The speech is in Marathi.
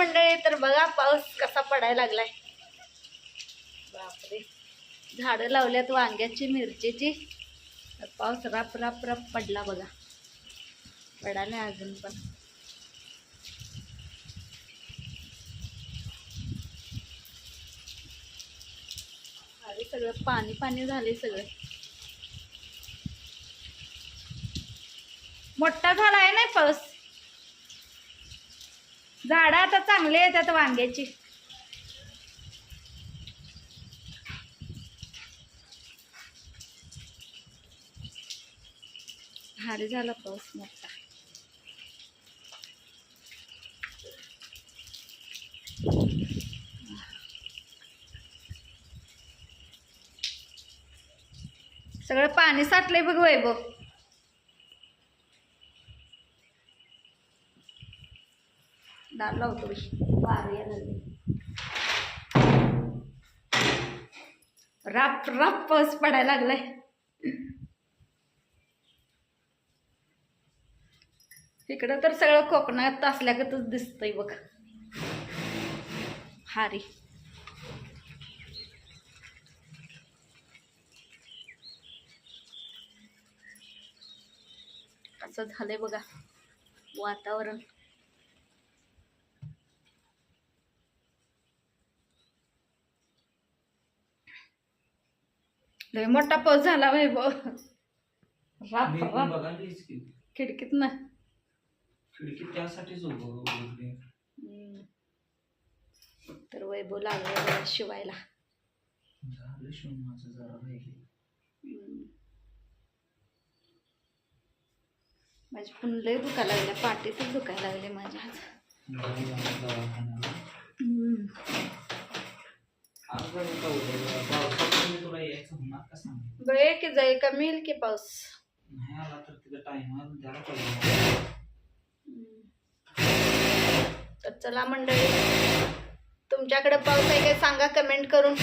मंडळी, तर बघा पाऊस कसा पडायला लागलाय. बापरे, झाडं लावल्यात वांग्याची, मिरचीची, तर पाऊस राप राप राप पडला बघा. पडायला अजून पण. अरे सगळं पाणी पाणी झाले सगळं. मोठा झाला आहे नाही पाऊस. झाडं आता चांगली आहेत आता वांग्याची. भारी झाला पाऊस मोठा. सगळं पाणी साठलंय बघ वैभव. दार लावतो वारं यायला लागले. राप राप पाऊस पडायला लागलाय. इकडं तर सगळं कोकणात असल्यागतच दिसतंय बघ. भारी. असं झालंय बघा वातावरण. लय मोठा पाऊस झाला वैभव. राप राप खिडकीत ना. खिडकी त्यासाठीच उघडली. तर वैभव लागला शिवायला. झालं शिवून माझं जरा राहिले. माझी पण लय दुखायला लागल्या, पाठीतच दुखायला लागले माझ्या. बघे की जाई का मिळेल की पाऊस. नाही आला तर तिथं टाइम द्यायला पाहिजे. तर चला मंडळी, तुमच्याकडे पाऊस आहे काय सांगा कमेंट करून.